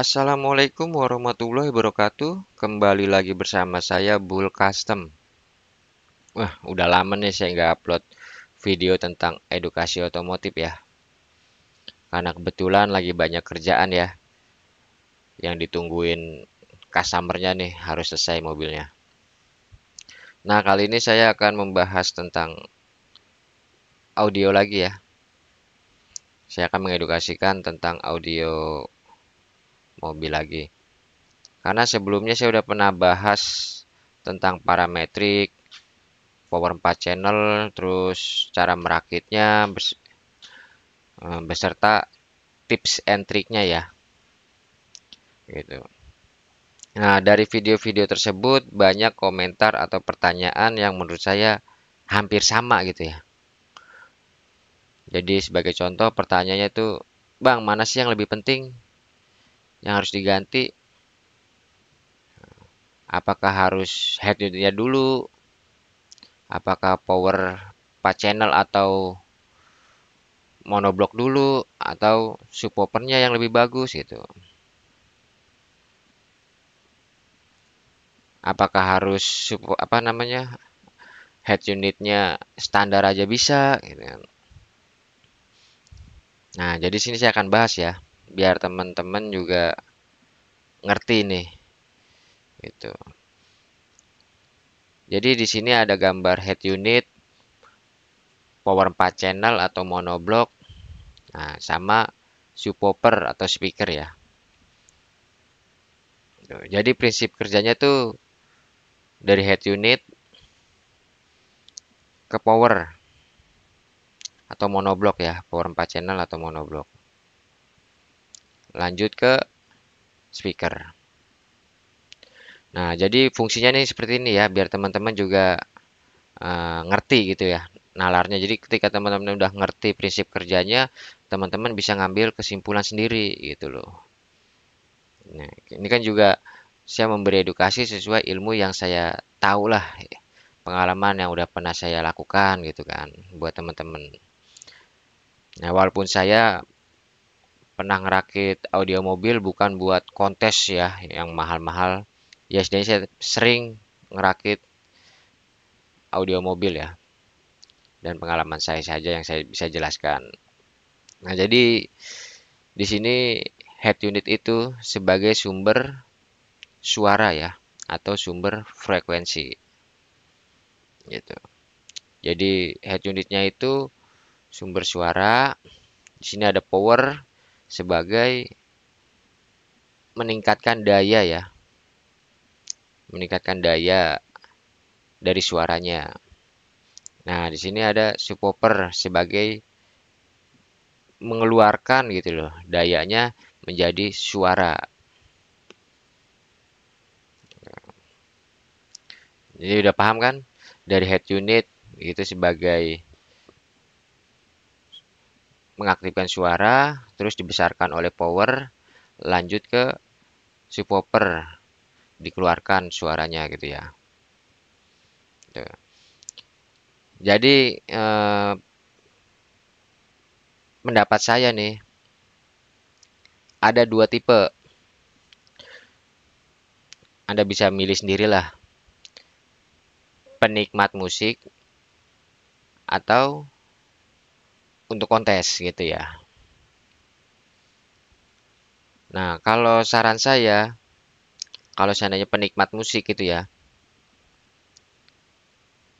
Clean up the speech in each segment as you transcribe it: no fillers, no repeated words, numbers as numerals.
Assalamualaikum warahmatullahi wabarakatuh. Kembali lagi bersama saya Bull Custom. Wah, udah lama nih saya nggak upload video tentang edukasi otomotif ya. Karena kebetulan lagi banyak kerjaan ya, yang ditungguin customernya nih harus selesai mobilnya. Nah, kali ini saya akan membahas tentang audio lagi ya. Saya akan mengedukasikan tentang audio mobil lagi. Karena sebelumnya saya udah pernah bahas tentang parametrik, power 4 channel, terus cara merakitnya, beserta tips and triknya ya, gitu. Nah, dari video-video tersebut banyak komentar atau pertanyaan yang menurut saya hampir sama gitu ya. Jadi sebagai contoh pertanyaannya itu, Bang, mana sih yang lebih penting yang harus diganti? Apakah harus head unitnya dulu? Apakah power 4 channel atau monoblok dulu atau subwoofernya yang lebih bagus gitu? Apakah harus apa namanya, head unitnya standar aja bisa gitu kan. Nah, jadi sini saya akan bahas ya, biar teman-teman juga ngerti nih gitu. Jadi di sini ada gambar head unit, power 4 channel atau monoblok, nah sama subwoofer atau speaker ya. Tuh, jadi prinsip kerjanya tuh dari head unit ke power atau monoblok ya, power 4 channel atau monoblok. Lanjut ke speaker. Nah, jadi fungsinya nih seperti ini ya, biar teman-teman juga ngerti gitu ya nalarnya. Jadi ketika teman-teman udah ngerti prinsip kerjanya, teman-teman bisa ngambil kesimpulan sendiri gitu loh. Nah, ini kan juga saya memberi edukasi sesuai ilmu yang saya tahu lah, pengalaman yang udah pernah saya lakukan gitu kan, buat teman-teman. Nah, walaupun saya pernah ngerakit audio mobil bukan buat kontes ya, yang mahal-mahal. Ya, setidaknya saya sering ngerakit audio mobil ya, dan pengalaman saya saja yang saya bisa jelaskan. Nah, jadi di sini head unit itu sebagai sumber suara ya, atau sumber frekuensi gitu. Jadi head unitnya itu sumber suara. Di sini ada power sebagai meningkatkan daya ya, meningkatkan daya dari suaranya. Nah, di sini ada subwoofer sebagai mengeluarkan gitu loh, dayanya menjadi suara. Jadi udah paham kan? Dari head unit itu sebagai mengaktifkan suara, terus dibesarkan oleh power, lanjut ke subwoofer, dikeluarkan suaranya gitu ya. Tuh. Jadi pendapat saya nih, ada dua tipe. Anda bisa milih sendirilah, penikmat musik atau untuk kontes gitu ya. Nah, kalau saran saya, kalau seandainya penikmat musik gitu ya,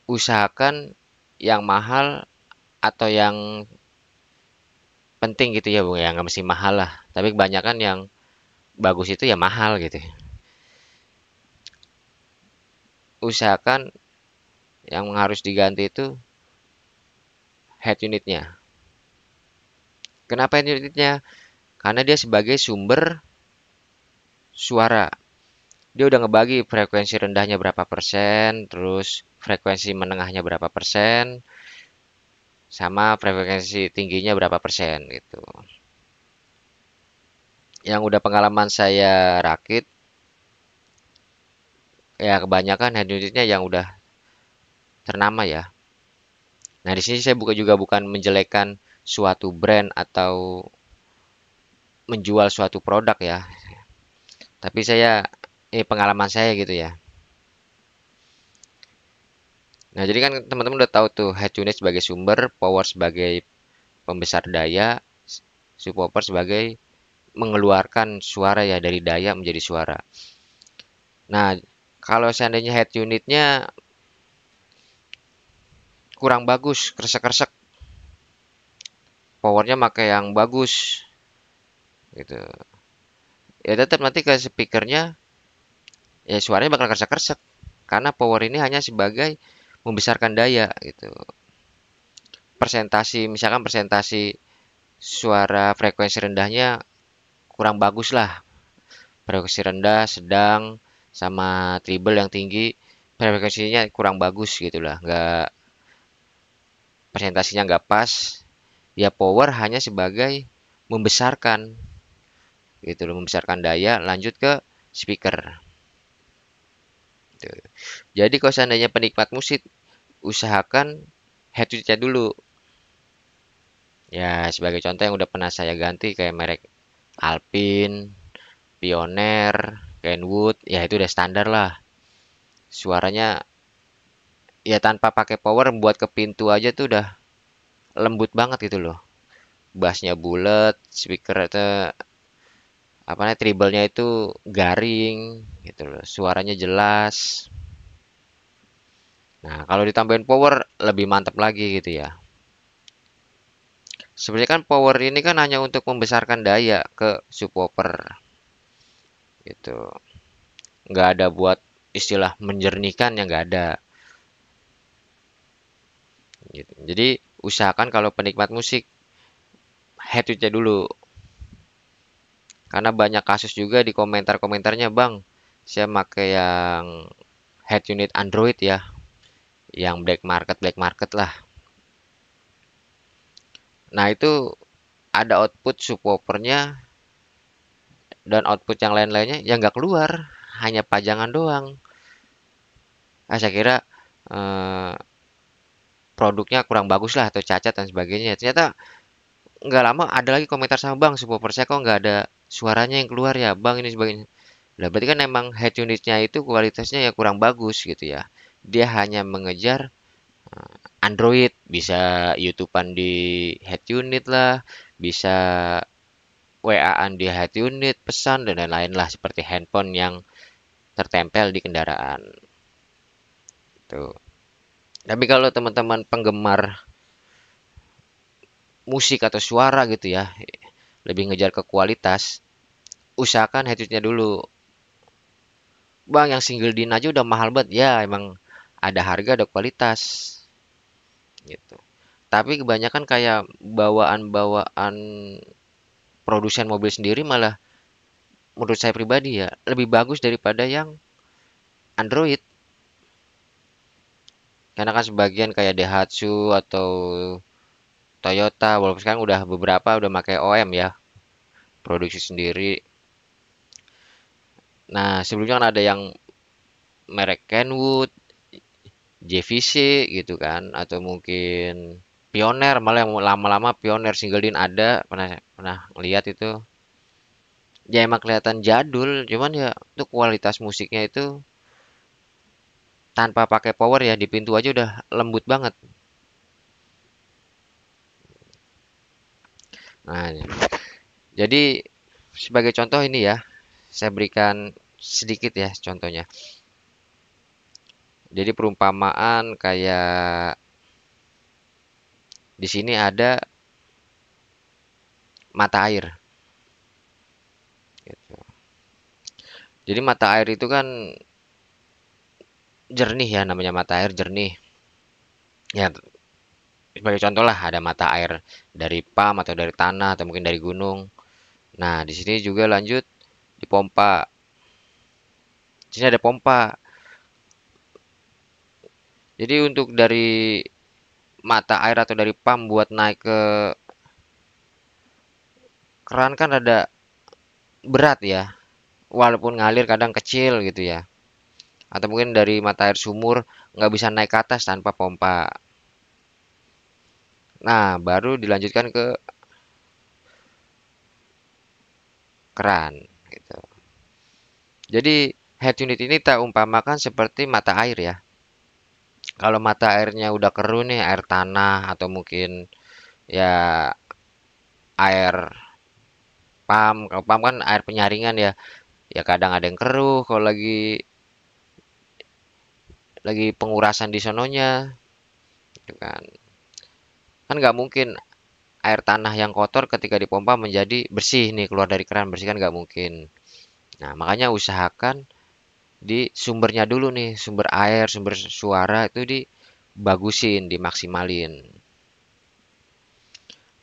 usahakan yang mahal atau yang penting gitu ya, Bung ya, nggak mesti mahal lah. Tapi kebanyakan yang bagus itu ya mahal gitu. Usahakan yang harus diganti itu head unitnya. Kenapa head unitnya? Karena dia sebagai sumber suara. Dia udah ngebagi frekuensi rendahnya berapa persen, terus frekuensi menengahnya berapa persen, sama frekuensi tingginya berapa persen gitu. Yang udah pengalaman saya rakit, ya kebanyakan head unitnya yang udah ternama ya. Nah, di sini saya bukan menjelekkan suatu brand atau menjual suatu produk ya. Tapi ini pengalaman saya gitu ya. Nah, jadi kan teman-teman udah tahu tuh head unit sebagai sumber, power sebagai pembesar daya, subwoofer sebagai mengeluarkan suara ya dari daya menjadi suara. Nah, kalau seandainya head unitnya kurang bagus, kresek-kresek, powernya pakai yang bagus gitu. Ya tetap nanti ke speakernya ya suaranya bakal kresek-kresek karena power ini hanya sebagai membesarkan daya gitu. Misalkan presentasi suara frekuensi rendahnya kurang bagus lah. Frekuensi rendah, sedang, sama treble yang tinggi, frekuensinya kurang bagus gitu lah. Presentasinya nggak pas. Ya power hanya sebagai membesarkan gitu loh, membesarkan daya lanjut ke speaker. Gitu. Jadi kalau seandainya penikmat musik, usahakan headsetnya dulu. Ya sebagai contoh yang udah pernah saya ganti kayak merek Alpine, Pioneer, Kenwood, ya itu udah standar lah. Suaranya ya tanpa pakai power buat ke pintu aja tuh udah lembut banget gitu loh. Bassnya bulat, speaker itu apa namanya treble-nya itu garing gitu loh. Suaranya jelas. Nah, kalau ditambahin power lebih mantap lagi gitu ya. Sebenarnya kan power ini kan hanya untuk membesarkan daya ke subwoofer gitu. Nggak ada buat istilah menjernihkan yang nggak ada gitu. Jadi usahakan kalau penikmat musik headsetnya dulu. Karena banyak kasus juga di komentar-komentarnya, Bang. Saya pakai yang head unit Android ya, yang black market lah. Nah, itu ada output subwoofernya dan output yang lain-lainnya yang nggak keluar, hanya pajangan doang. Saya kira eh, produknya kurang bagus lah atau cacat dan sebagainya. Ternyata nggak lama ada lagi komentar sama Bang, subwoofer saya kok nggak ada suaranya yang keluar ya, Bang ini sebagainya. Lah berarti kan emang head unitnya itu kualitasnya ya kurang bagus gitu ya. Dia hanya mengejar Android, bisa YouTube-an di head unit lah, bisa WA-an di head unit, pesan dan lain-lain lah seperti handphone yang tertempel di kendaraan. Tuh. Tapi kalau teman-teman penggemar musik atau suara gitu ya, lebih ngejar ke kualitas, usahakan headsetnya dulu. Bang, yang single din aja udah mahal banget. Ya, emang ada harga, ada kualitas gitu. Tapi kebanyakan kayak bawaan-bawaan produsen mobil sendiri malah menurut saya pribadi ya lebih bagus daripada yang Android. Karena kan sebagian kayak Daihatsu atau Toyota, walaupun sekarang udah beberapa udah pakai OM ya, produksi sendiri. Nah, sebelumnya kan ada yang merek Kenwood, JVC gitu kan, atau mungkin Pioneer, malah yang lama-lama Pioneer single din ada, pernah pernah ngeliat itu. Ya emang kelihatan jadul, cuman ya tuh kualitas musiknya itu tanpa pakai power ya di pintu aja udah lembut banget. Nah, jadi sebagai contoh ini ya, saya berikan sedikit ya contohnya. Jadi perumpamaan kayak di sini ada mata air. Gitu. Jadi mata air itu kan jernih ya, namanya mata air jernih. Ya sebagai contoh lah ada mata air dari pam atau dari tanah atau mungkin dari gunung. Nah di sini juga lanjut di pompa. Di sini ada pompa. Jadi untuk dari mata air atau dari pam buat naik ke keran kan ada berat ya. Walaupun ngalir kadang kecil gitu ya. Atau mungkin dari mata air sumur nggak bisa naik ke atas tanpa pompa. Nah, baru dilanjutkan ke keran gitu. Jadi head unit ini tak umpamakan seperti mata air ya. Kalau mata airnya udah keruh nih, air tanah atau mungkin ya air pump. Kalau pump kan air penyaringan ya. Ya kadang ada yang keruh kalau lagi pengurasan di sononya, gitu kan. Kan nggak mungkin air tanah yang kotor ketika dipompa menjadi bersih nih keluar dari keran bersih kan nggak mungkin. Nah makanya usahakan di sumbernya dulu nih, sumber air, sumber suara itu dibagusin, dimaksimalin.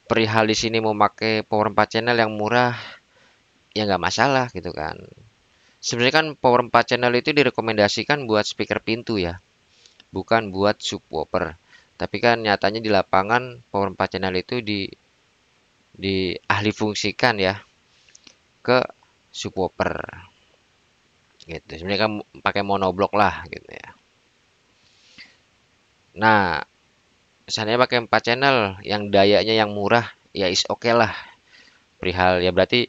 Perihal di sini mau pakai power 4 channel yang murah, ya nggak masalah gitu kan. Sebenarnya kan power 4 channel itu direkomendasikan buat speaker pintu ya, bukan buat subwoofer. Tapi kan nyatanya di lapangan power 4 channel itu diahli fungsikan ya ke subwoofer gitu. Sebenarnya kan pakai monoblok lah gitu ya. Nah, seandainya pakai 4 channel yang dayanya yang murah, ya is oke lah. Perihal ya berarti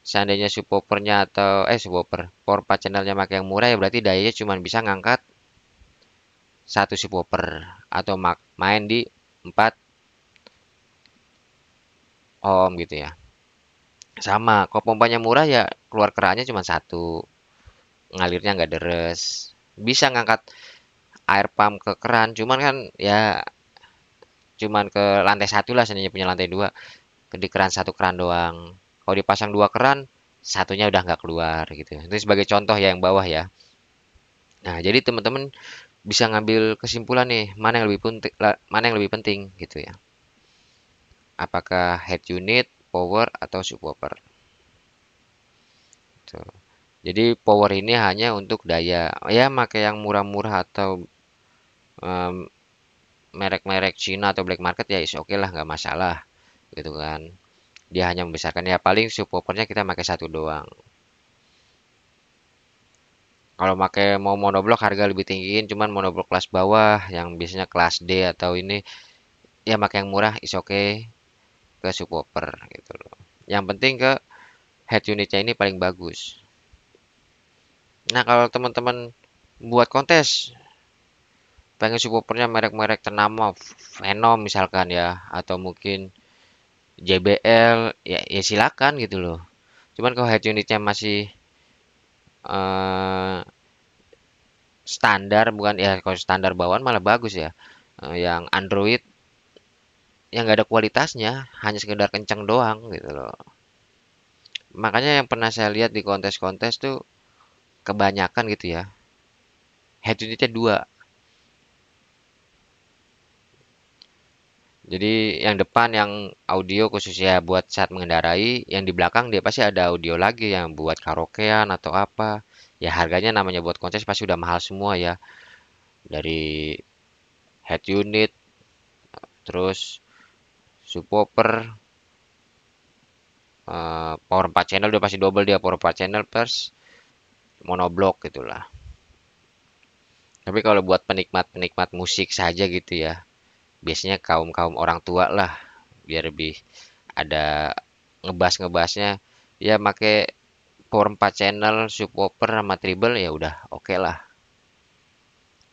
seandainya subwoofernya atau subwoofer power 4 channelnya pakai yang murah ya berarti dayanya cuma bisa ngangkat satu subwoofer atau main di 4 ohm gitu ya. Sama, kalau pompanya murah ya keluar kerannya cuma satu, ngalirnya nggak deres. Bisa ngangkat air pump ke keran, cuman kan ya cuman ke lantai satu lah, seandainya punya lantai dua, ke di keran satu keran doang. Kalau dipasang dua keran, satunya udah nggak keluar gitu. Itu sebagai contoh ya yang bawah ya. Nah, jadi teman-teman bisa ngambil kesimpulan nih, mana yang lebih penting gitu ya. Apakah head unit, power atau subwoofer. Tuh. Jadi power ini hanya untuk daya. Ya, pakai yang murah-murah atau em, merek-merek Cina atau black market ya is oke lah, nggak masalah gitu kan. Dia hanya membesarkan ya paling subwoofernya kita pakai satu doang. Kalau pakai mau monoblok harga lebih tinggiin, cuman monoblok kelas bawah yang biasanya kelas D atau ini ya pakai yang murah is oke ke subwoofer gitu loh. Yang penting ke head unitnya ini paling bagus. Nah, kalau teman-teman buat kontes pengen subwoofernya merek-merek ternama Venom misalkan ya atau mungkin JBL ya silakan gitu loh. Cuman kalau head unitnya masih eh, standar bukan ya kalau standar bawaan malah bagus ya. Yang Android yang nggak ada kualitasnya hanya sekedar kencang doang gitu loh. Makanya yang pernah saya lihat di kontes-kontes tuh kebanyakan gitu ya. Head unitnya dua. Jadi yang depan yang audio khususnya buat saat mengendarai, yang di belakang dia pasti ada audio lagi yang buat karaokean atau apa. Ya harganya namanya buat konses pasti udah mahal semua ya. Dari head unit, terus subwoofer, power 4 channel udah pasti double dia power 4 channel plus monoblock gitulah. Tapi kalau buat penikmat-penikmat musik saja gitu ya, biasanya kaum-kaum orang tua lah biar lebih ada ngebas-ngebasnya ya make power 4 channel subwoofer sama treble ya udah oke lah.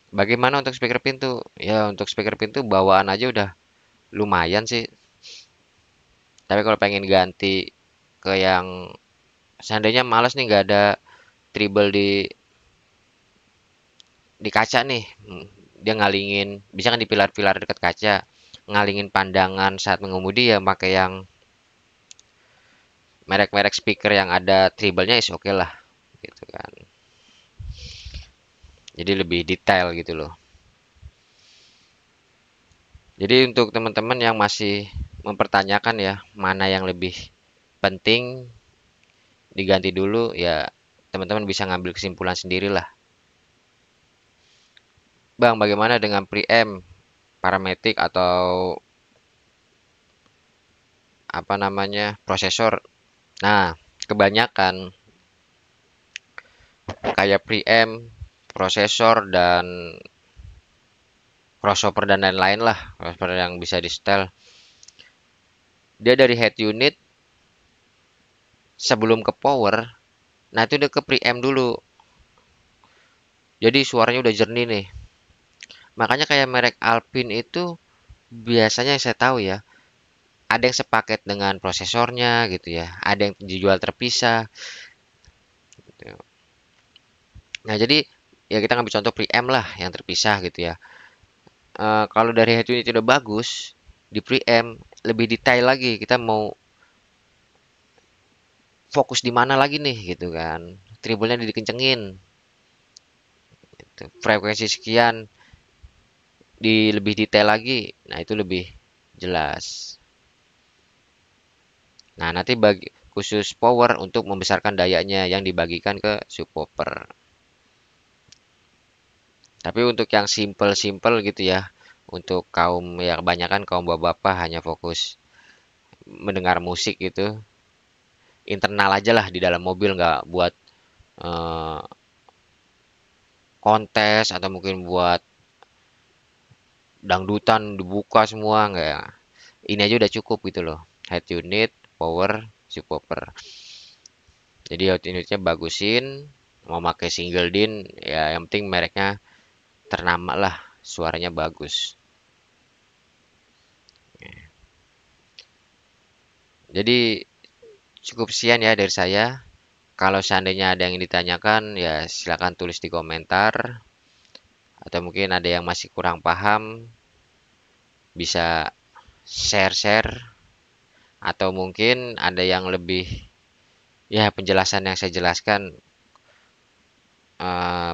Bagaimana untuk speaker pintu? Ya untuk speaker pintu bawaan aja udah lumayan sih. Tapi kalau pengen ganti ke yang seandainya males nih nggak ada treble di kaca nih, dia ngalingin bisa kan di pilar-pilar dekat kaca ngalingin pandangan saat mengemudi ya pakai yang merek-merek speaker yang ada treble-nya is oke lah gitu kan. Jadi lebih detail gitu loh. Jadi untuk teman-teman yang masih mempertanyakan ya mana yang lebih penting diganti dulu ya teman-teman bisa ngambil kesimpulan sendirilah. Bang, bagaimana dengan preamp, parametric atau apa namanya prosesor? Nah, kebanyakan kayak preamp, prosesor dan crossover dan lain-lain lah, crossover yang bisa di setel. Dia dari head unit sebelum ke power Nah, itu udah ke preamp dulu. Jadi suaranya udah jernih nih. Makanya kayak merek Alpine itu biasanya yang saya tahu ya, ada yang sepaket dengan prosesornya gitu ya, ada yang dijual terpisah gitu. Nah, jadi ya kita ngambil contoh preamp lah yang terpisah gitu ya. Kalau dari head unit udah bagus, di preamp lebih detail lagi. Kita mau fokus di mana lagi nih gitu kan. Treble-nya dikencengin. Gitu. Frekuensi sekian di lebih detail lagi. Nah, itu lebih jelas. Nah, nanti bagi khusus power untuk membesarkan dayanya yang dibagikan ke subwoofer. Tapi untuk yang simple-simple gitu ya, untuk kaum ya kebanyakan kaum bapak-bapak hanya fokus mendengar musik gitu, internal aja lah di dalam mobil, nggak buat eh, kontes atau mungkin buat dangdutan dibuka semua nggak ya. Ini aja udah cukup gitu loh. Head unit, power, subwoofer. Jadi head unitnya bagusin, mau pakai single din ya yang penting mereknya ternama lah, suaranya bagus. Jadi cukup sekian ya dari saya. Kalau seandainya ada yang ditanyakan ya silakan tulis di komentar, atau mungkin ada yang masih kurang paham bisa share-share, atau mungkin ada yang lebih ya penjelasan yang saya jelaskan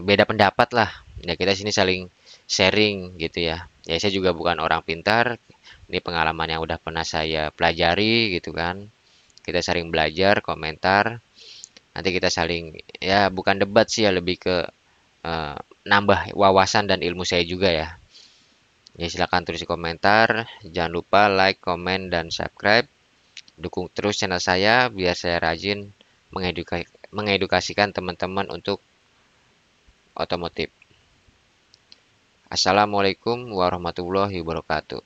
beda pendapat lah. Ya kita sini saling sharing gitu ya. Ya saya juga bukan orang pintar. Ini pengalaman yang udah pernah saya pelajari gitu kan. Kita saling belajar, komentar. Nanti kita saling ya bukan debat sih ya, lebih ke eh, nambah wawasan dan ilmu saya juga ya. Ya silakan tulis di komentar. Jangan lupa like, komen, dan subscribe. Dukung terus channel saya biar saya rajin mengedukasikan teman-teman untuk otomotif. Assalamualaikum warahmatullahi wabarakatuh.